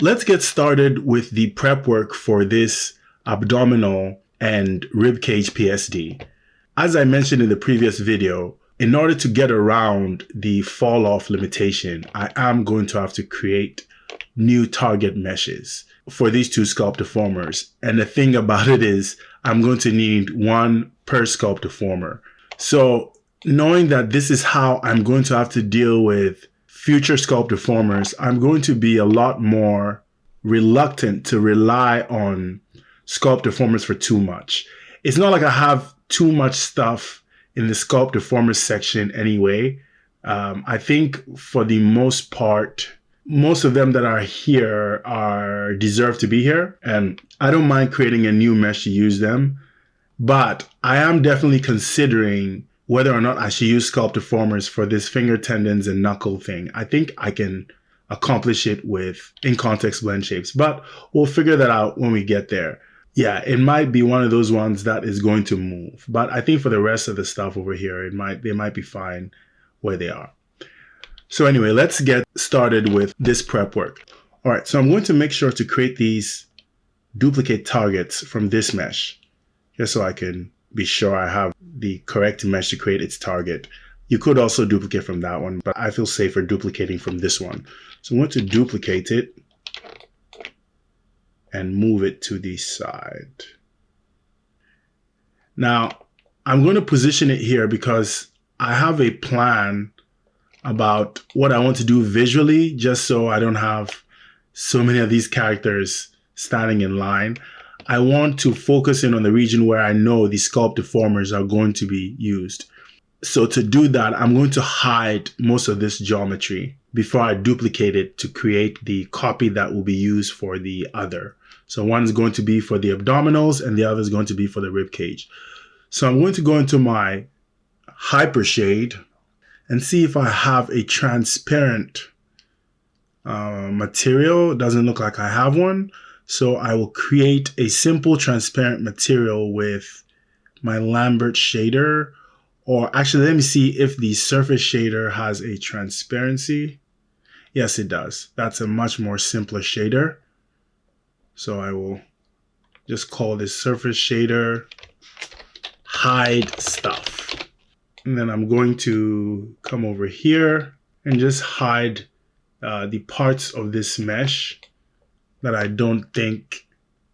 let's get started with the prep work for this abdominal and ribcage PSD. As I mentioned in the previous video, in order to get around the fall off limitation, I am going to have to create new target meshes for these two sculpt deformers. And the thing about it is I'm going to need one per sculpt deformer. So knowing that this is how I'm going to have to deal with future sculpt deformers, I'm going to be a lot more reluctant to rely on sculpt deformers for too much. It's not like I have too much stuff in the sculpt deformers section anyway. I think for the most part, most of them that are here deserve to be here, and I don't mind creating a new mesh to use them, but I am definitely considering whether or not I should use sculpt deformers for this finger tendons and knuckle thing. I think I can accomplish it with in-context blend shapes, but we'll figure that out when we get there. Yeah, it might be one of those ones that is going to move, but I think for the rest of the stuff over here, they might be fine where they are. So anyway, let's get started with this prep work. All right, so I'm going to make sure to create these duplicate targets from this mesh, just so I can be sure I have the correct mesh to create its target. You could also duplicate from that one, but I feel safer duplicating from this one. So I'm going to duplicate it and move it to the side. Now, I'm going to position it here because I have a plan about what I want to do visually, just so I don't have so many of these characters standing in line. I want to focus in on the region where I know the sculpt deformers are going to be used. So to do that, I'm going to hide most of this geometry before I duplicate it to create the copy that will be used for the other. So one is going to be for the abdominals and the other is going to be for the rib cage. So I'm going to go into my hypershade and see if I have a transparent material. It doesn't look like I have one. So I will create a simple transparent material with my Lambert shader. Or actually, let me see if the surface shader has a transparency. Yes, it does. That's a much more simpler shader. So I will just call this surface shader hide stuff. And then I'm going to come over here and just hide the parts of this mesh that I don't think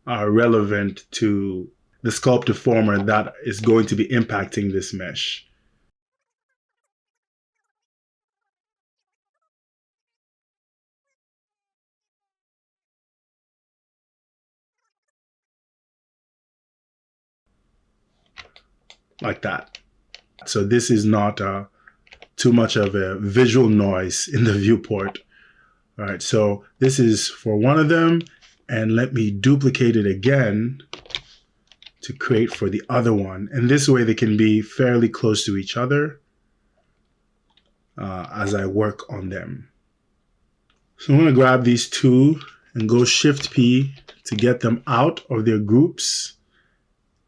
are relevant to the sculpt deformer that is going to be impacting this mesh. Like that. So this is not too much of a visual noise in the viewport. All right, so this is for one of them, and let me duplicate it again to create for the other one. And this way they can be fairly close to each other as I work on them. So I'm going to grab these two and go Shift P to get them out of their groups.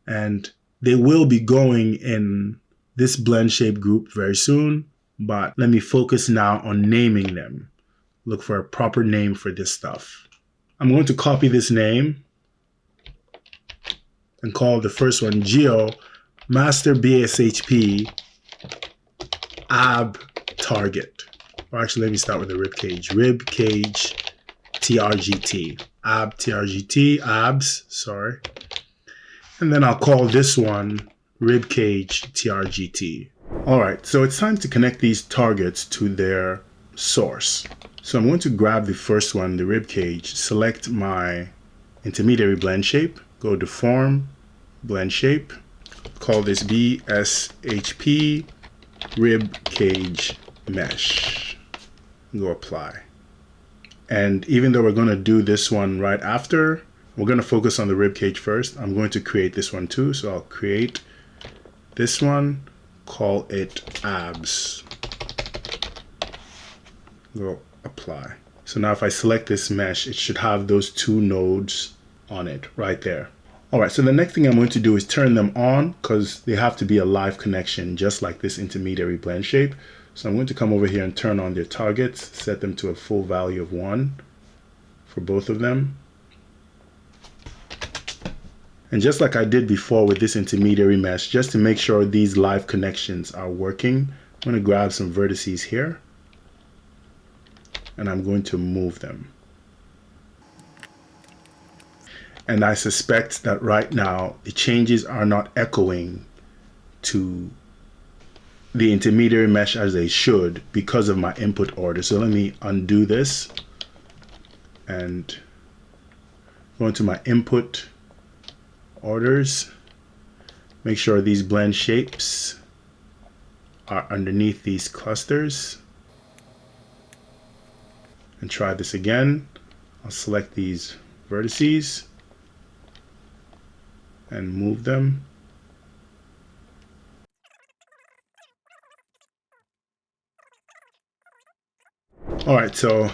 And they will be going in this blend shape group very soon, but let me focus now on naming them. Look for a proper name for this stuff. I'm going to copy this name and call the first one Geo Master BSHP Ab Target. Or actually, let me start with the ribcage. Ribcage TRGT. Ab TRGT. Abs, sorry. And then I'll call this one ribcage TRGT. All right, so it's time to connect these targets to their source. So I'm going to grab the first one, the ribcage, select my intermediary blend shape, go to Form, Blend Shape, call this BSHP Ribcage Mesh, go Apply. And even though we're going to do this one right after, we're going to focus on the ribcage first. I'm going to create this one too, so I'll create this one, call it Abs, go Apply. So now if I select this mesh, it should have those two nodes on it right there. All right, so the next thing I'm going to do is turn them on because they have to be a live connection, just like this intermediary blend shape. So I'm going to come over here and turn on their targets, set them to a full value of 1 for both of them. And just like I did before with this intermediary mesh, just to make sure these live connections are working, I'm going to grab some vertices here and I'm going to move them. And I suspect that right now the changes are not echoing to the intermediary mesh as they should because of my input order. So let me undo this and go into my input orders. Make sure these blend shapes are underneath these clusters. And try this again. I'll select these vertices and move them. All right, so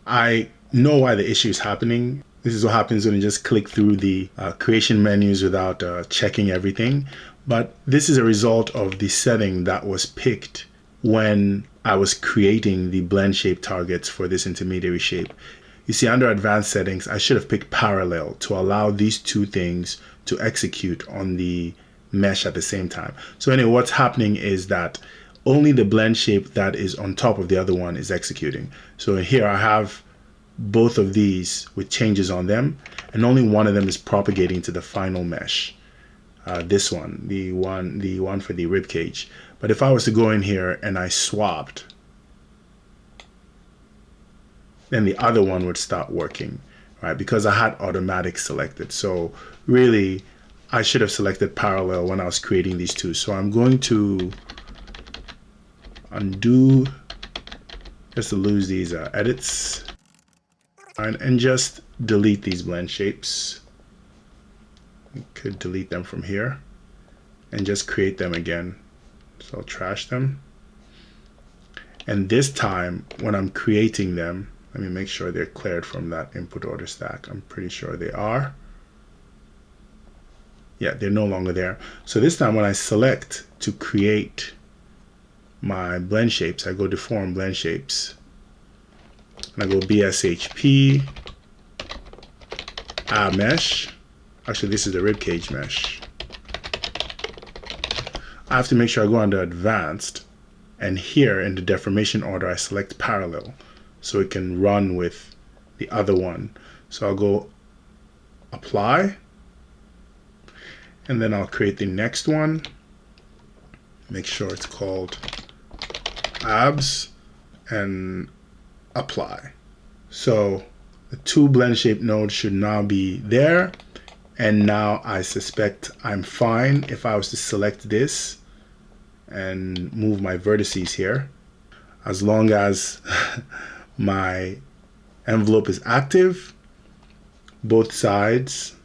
I know why the issue is happening. This is what happens when you just click through the creation menus without checking everything. But this is a result of the setting that was picked when I was creating the blend shape targets for this intermediary shape. You see, under advanced settings, I should have picked parallel to allow these two things to execute on the mesh at the same time. So anyway, what's happening is that only the blend shape that is on top of the other one is executing. So here I have both of these with changes on them, and only one of them is propagating to the final mesh. This one, the one for the rib cage. But if I was to go in here and I swapped, then the other one would start working, right? Because I had automatic selected. So really, I should have selected parallel when I was creating these two. So I'm going to undo just to lose these edits. And just delete these blend shapes. You could delete them from here and just create them again. So I'll trash them. And this time when I'm creating them, let me make sure they're cleared from that input order stack. I'm pretty sure they are. Yeah, they're no longer there. So this time when I select to create my blend shapes, I go deform blend shapes. And I go BSHP, mesh. Actually, this is the ribcage mesh. I have to make sure I go under advanced, and here in the deformation order, I select parallel so it can run with the other one. So I'll go apply, and then I'll create the next one. Make sure it's called abs and apply. So the two blend shape nodes should now be there, and now I suspect I'm fine if I was to select this and move my vertices here, as long as my envelope is active. Both sides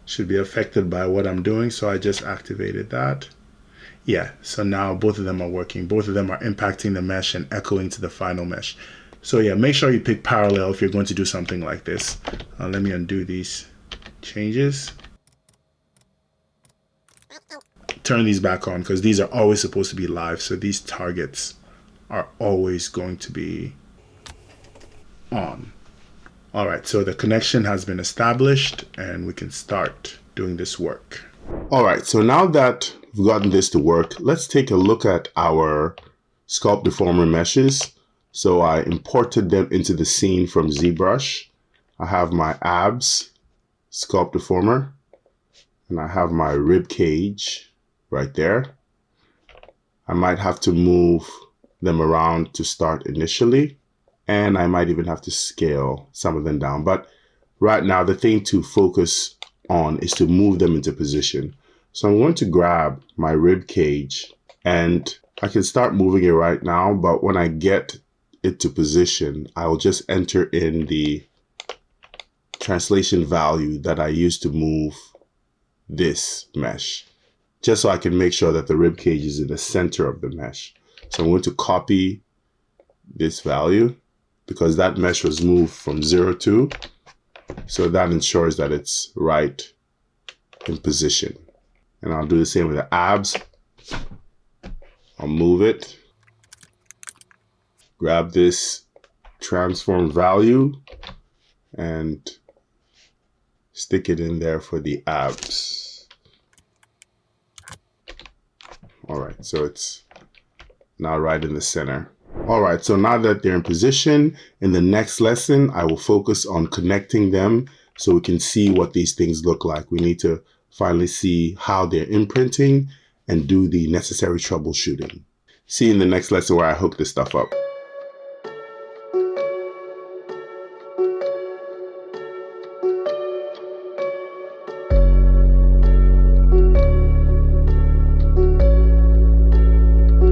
should be affected by what I'm doing, so I just activated that. Yeah, so now both of them are working. Both of them are impacting the mesh and echoing to the final mesh. So yeah, make sure you pick parallel if you're going to do something like this. Let me undo these changes. Turn these back on because these are always supposed to be live. So these targets are always going to be on. All right, so the connection has been established and we can start doing this work. All right, so now that we've gotten this to work, let's take a look at our sculpt deformer meshes. So I imported them into the scene from ZBrush. I have my abs sculpt deformer, and I have my rib cage right there. I might have to move them around to start initially, and I might even have to scale some of them down. But right now, the thing to focus on is to move them into position. So I'm going to grab my rib cage, and I can start moving it right now, but when I get it to position, I'll just enter in the translation value that I used to move this mesh, just so I can make sure that the rib cage is in the center of the mesh. So I'm going to copy this value because that mesh was moved from 0 to, so that ensures that it's right in position. And I'll do the same with the abs. I'll move it, grab this transform value and stick it in there for the abs. All right, so it's now right in the center. All right, so now that they're in position, in the next lesson, I will focus on connecting them so we can see what these things look like. We need to finally see how they're imprinting and do the necessary troubleshooting. See you in the next lesson where I hook this stuff up.